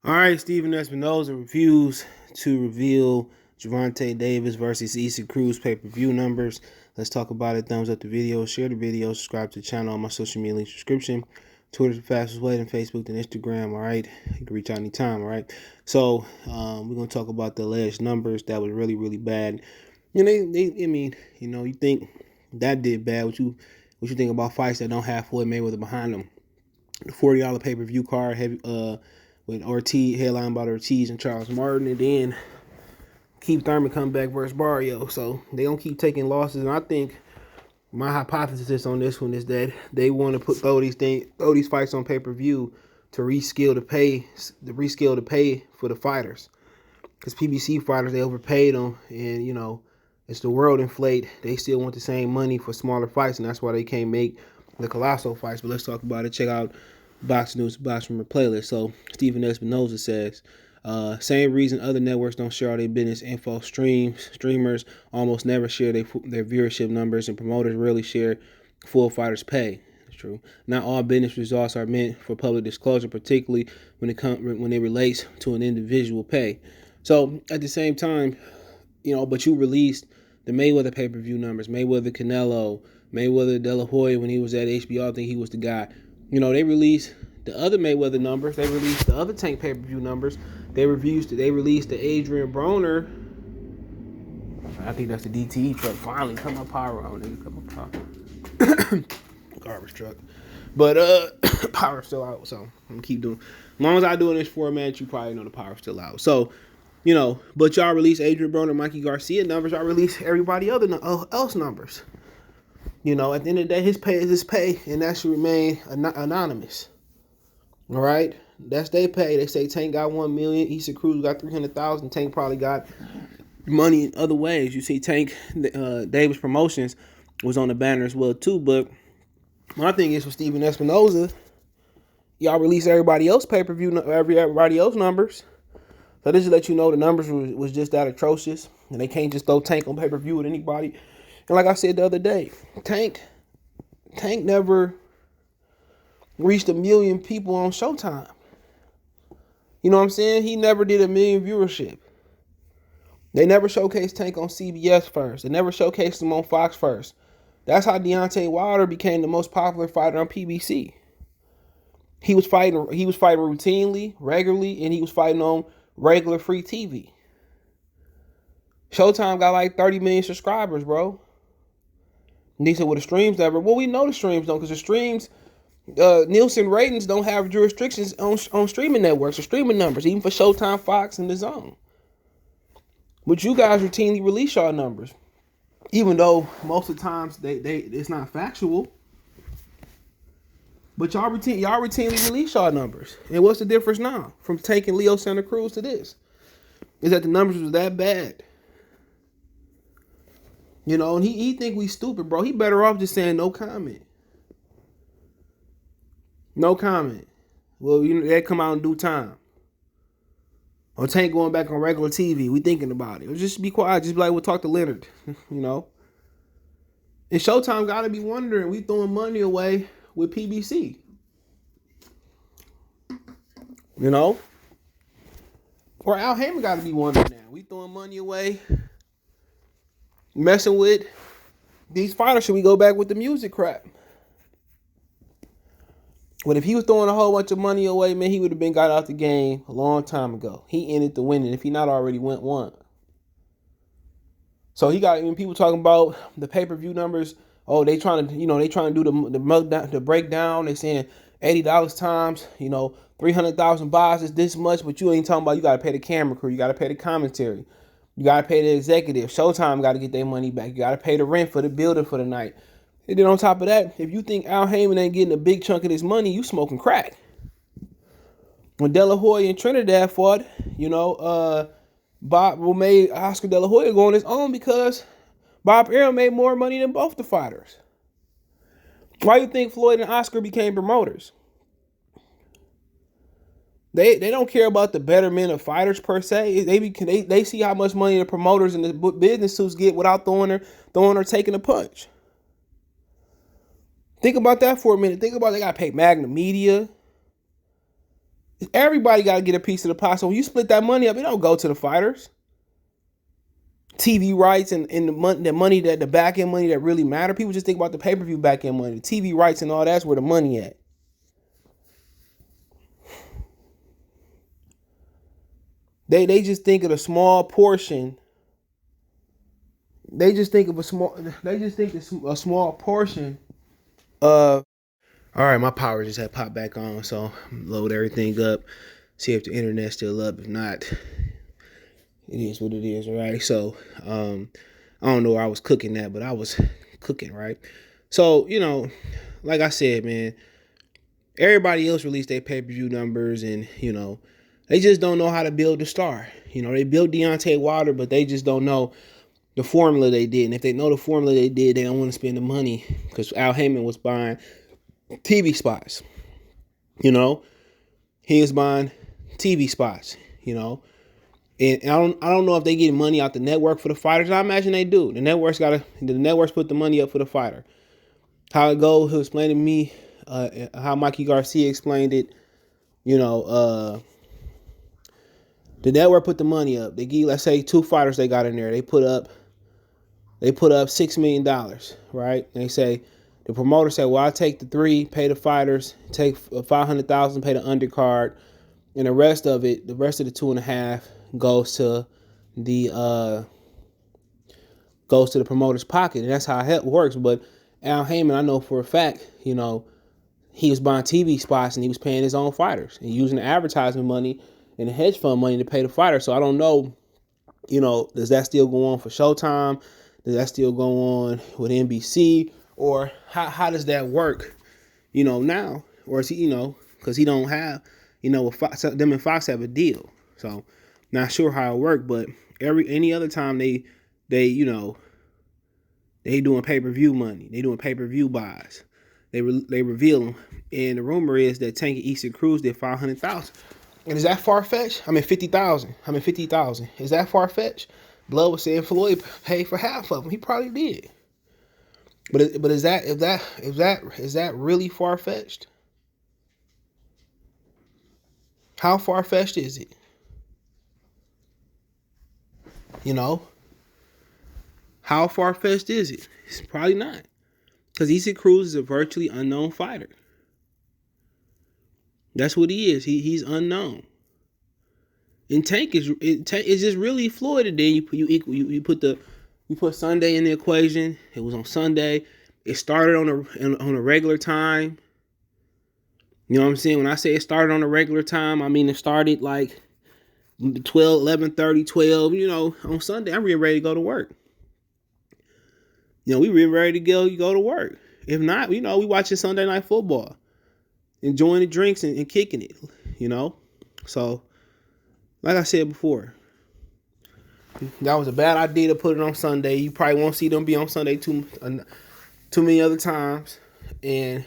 All right, Stephen Espinoza refused to reveal Gervonta Davis versus Cruz pay-per-view numbers. Let's talk about it. Thumbs up the video, share the video, subscribe to the channel on my social media link subscription. Twitter's the fastest way, than Facebook, than Instagram. All right, you can reach out anytime. All right, so we're gonna talk about the alleged numbers that was really, really bad. And I mean, you think that did bad. What you think about fights that don't have Floyd Mayweather behind them? The $40 pay-per-view card, with Ortiz, headlined by Ortiz and Charles Martin, and then Keith Thurman come back versus Barrio. So they don't keep taking losses. And I think my hypothesis on this one is that they want to throw these fights on pay-per-view to reskill the pay for the fighters. Because PBC fighters, they overpaid them, and as the world inflate, they still want the same money for smaller fights, and that's why they can't make the colossal fights. But let's talk about it. Check out Box News, Box Rumor playlist. So Stephen Espinoza says, same reason other networks don't share all their business info. Streamers almost never share their viewership numbers, and promoters rarely share full fighters' pay. It's true. Not all business results are meant for public disclosure, particularly when it relates to an individual pay. So at the same time, but you released the Mayweather pay-per-view numbers, Mayweather Canelo, Mayweather De La Hoya when he was at HBO. I think he was the guy. They released the other Mayweather numbers. They released the other Tank pay-per-view numbers. They released the Adrian Broner. I think that's the DTE truck. Finally, come on, power on, nigga. Come on, power. Garbage truck. But power's still out, so I'm gonna keep doing. As long as I do in this format, you probably know the power's still out. So, but y'all release Adrian Broner, Mikey Garcia numbers. Y'all release everybody else numbers. At the end of the day, his pay is his pay, and that should remain anonymous. All right, that's their pay. They say Tank got $1 million, Cruz got 300,000. Tank probably got money in other ways. You see, Tank Davis Promotions was on the banner as well too. But my thing is with Stephen Espinoza, y'all release everybody else pay-per-view, everybody else numbers. So this is let you know the numbers was just that atrocious, and they can't just throw Tank on pay-per-view with anybody. And like I said the other day, Tank never reached 1 million people on Showtime. You know what I'm saying? He never did 1 million viewership. They never showcased Tank on CBS first. They never showcased him on Fox first. That's how Deontay Wilder became the most popular fighter on PBC. He was fighting routinely, regularly, and he was fighting on regular free TV. Showtime got like 30 million subscribers, bro. And he said, well, the streams never. Well, we know the streams don't, because the streams, Nielsen ratings don't have jurisdictions on streaming networks or streaming numbers, even for Showtime, Fox, and The Zone. But you guys routinely release y'all numbers, even though most of the times it's not factual. But y'all routinely release y'all numbers. And what's the difference now from taking Leo Santa Cruz to this? Is that the numbers was that bad? And he think we stupid, bro. He better off just saying no comment. No comment. Well, they come out in due time. Or Tank going back on regular TV. We thinking about it. Or just be quiet. Just be like, we'll talk to Leonard. And Showtime got to be wondering, we throwing money away with PBC. Or Al Heyman got to be wondering now. We throwing money away, messing with these fighters. Should we go back with the music crap? But if he was throwing a whole bunch of money away, man, he would have been got out the game a long time ago. He ended the winning if he not already won. So he got, when people talking about the pay-per-view numbers, they trying to do the breakdown. They saying $80 times, 300,000 buys is this much, but you ain't talking about you got to pay the camera crew, you got to pay the commentary, you got to pay the executive. Showtime got to get their money back. You got to pay the rent for the building for the night. And then on top of that, if you think Al Heyman ain't getting a big chunk of this money, you smoking crack. When De La Hoya and Trinidad fought, Bob made Oscar De La Hoya go on his own because Bob Arum made more money than both the fighters. Why do you think Floyd and Oscar became promoters? They don't care about the betterment of fighters per se. They see how much money the promoters and the business suits get without throwing or taking a punch. Think about that for a minute. Think about they got to pay Magna Media. Everybody got to get a piece of the pie. So when you split that money up, it don't go to the fighters. TV rights and the money that the back end money that really matter. People just think about the pay-per-view back end money. The TV rights and all that's where the money at. They just think of a small portion. They just think it's a small portion of. All right, my power just had popped back on, so load everything up. See if the internet's still up. If not, it is what it is, right? So, I don't know where I was cooking that, but I was cooking, right? So, like I said, man, everybody else released their pay-per-view numbers, and, they just don't know how to build a star. They built Deontay Wilder, but they just don't know the formula they did. And if they know the formula they did, they don't want to spend the money because Al Heyman was buying TV spots. He was buying TV spots, And I don't know if they get money out the network for the fighters. I imagine they do. The networks put the money up for the fighter. How it goes, he'll explain to me how Mikey Garcia explained it. The network put the money up. They give, let's say, 2 fighters they got in there. They put up $6 million, right? And they say, the promoter said, well, I'll take the 3, pay the fighters, take $500,000, pay the undercard, and the rest of the 2.5 goes to the promoter's pocket, and that's how it works. But Al Heyman, I know for a fact, he was buying TV spots and he was paying his own fighters and using the advertisement money and the hedge fund money to pay the fighters. So I don't know, does that still go on for Showtime? Does that still go on with NBC? Or how does that work, now? Or is he, because he don't have, Fox, them and Fox have a deal. So not sure how it worked, but any other time they doing pay-per-view money. They doing pay-per-view buys. They reveal them. And the rumor is that Tank and Issa Cruz did $500,000. And is that far-fetched? I mean, 50,000. Is that far-fetched? Blood was saying Floyd paid for half of them. He probably did. But is that really far-fetched? How far-fetched is it? How far-fetched is it? It's probably not. Because Issa Cruz is a virtually unknown fighter. That's what he is. He's unknown. And Tank is just really Floyd. And then you put Sunday in the equation. It was on Sunday. It started on a regular time. You know what I'm saying? When I say it started on a regular time, I mean it started like 12, 11:30, 12. On Sunday, I'm really ready to go to work. We really ready to go to work. If not, we watching Sunday Night Football, enjoying the drinks and kicking it. So like I said before, that was a bad idea to put it on Sunday. You probably won't see them be on Sunday too many other times. And,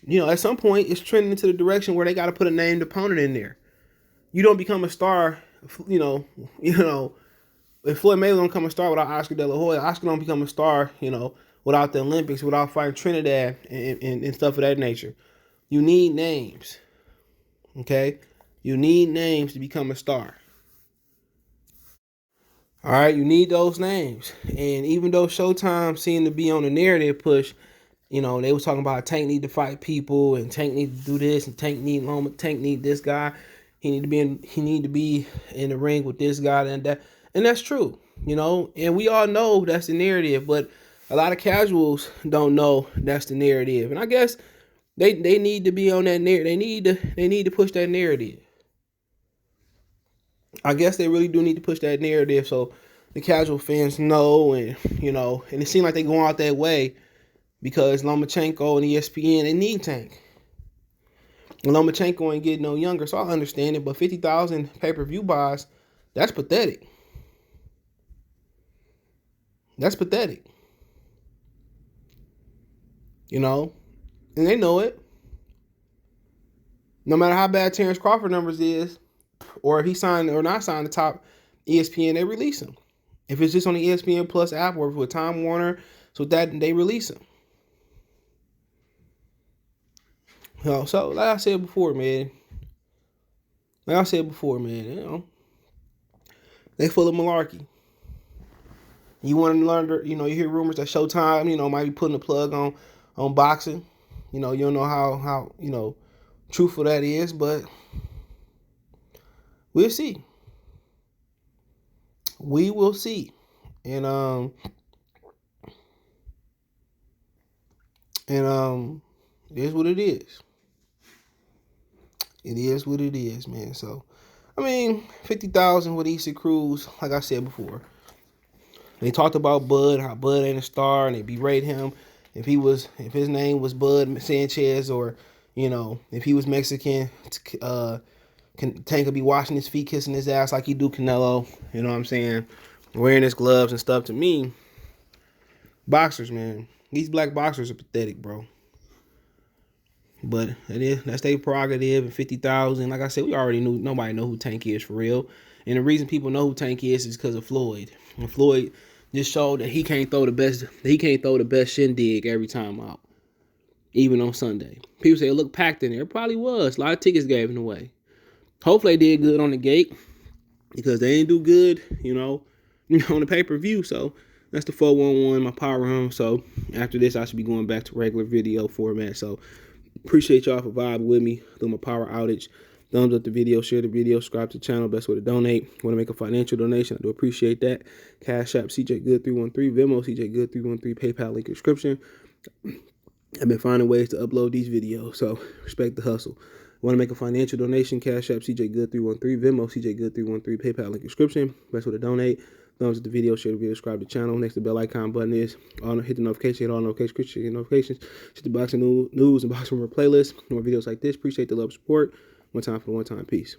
at some point, it's trending into the direction where they got to put a named opponent in there. You don't become a star, if Floyd Mayweather don't become a star without Oscar De La Hoya. Oscar don't become a star, without the Olympics, without fighting Trinidad and stuff of that nature. You need names, okay? You need names to become a star. All right, you need those names. And even though Showtime seemed to be on the narrative push, they was talking about Tank need to fight people and Tank need to do this and Tank need this guy. He need to be in the ring with this guy and that. And that's true, and we all know that's the narrative, but a lot of casuals don't know that's the narrative. And I guess they need to be on that narrative. They need to push that narrative. I guess they really do need to push that narrative so the casual fans know, and and it seems like they're going out that way because Lomachenko and ESPN, they need Tank. And Lomachenko ain't getting no younger, so I understand it, but 50,000 pay-per-view buys, that's pathetic. That's pathetic. And they know it. No matter how bad Terrence Crawford numbers is, or if he signed or not signed the top ESPN, they release him. If it's just on the ESPN Plus app or with Time Warner, so that they release him. So like I said before, man, Like I said before, man, they full of malarkey. You want to learn, you hear rumors that Showtime, might be putting a plug on boxing. You don't know how truthful that is, but we'll see. We will see. And it is what it is. It is what it is, man. So, 50,000 with Issa Cruz, like I said before. They talked about Bud, how Bud ain't a star, and they berate him. If his name was Bud Sanchez, or if he was Mexican, Tank could be washing his feet, kissing his ass like he do Canelo. You know what I'm saying? Wearing his gloves and stuff. To me, boxers, man, these black boxers are pathetic, bro. But that's their prerogative. And 50,000, like I said, we already knew. Nobody know who Tank is for real. And the reason people know who Tank is because of Floyd. And Floyd just showed that he can't throw the best. He can't throw the best shindig every time out, even on Sunday. People say it looked packed in there. It probably was. A lot of tickets given away. Hopefully they did good on the gate because they ain't do good, on the pay-per-view. So that's the 411, my power room. So after this, I should be going back to regular video format. So appreciate y'all for vibing with me through my power outage. Thumbs up the video, share the video, subscribe to the channel. Best way to donate. Want to make a financial donation? I do appreciate that. Cash App CJ Good 313, Venmo CJ Good 313, PayPal link in description. I've been finding ways to upload these videos, so respect the hustle. Want to make a financial donation? Cash App CJ Good 313, Venmo CJ Good 313, PayPal link in description. Best way to donate. Thumbs up the video, share the video, subscribe to the channel. Next, the bell icon button is hit the notification, hit all notifications, hit the boxing news and boxing rumor playlist. More videos like this. Appreciate the love and support. One time for one time. Peace.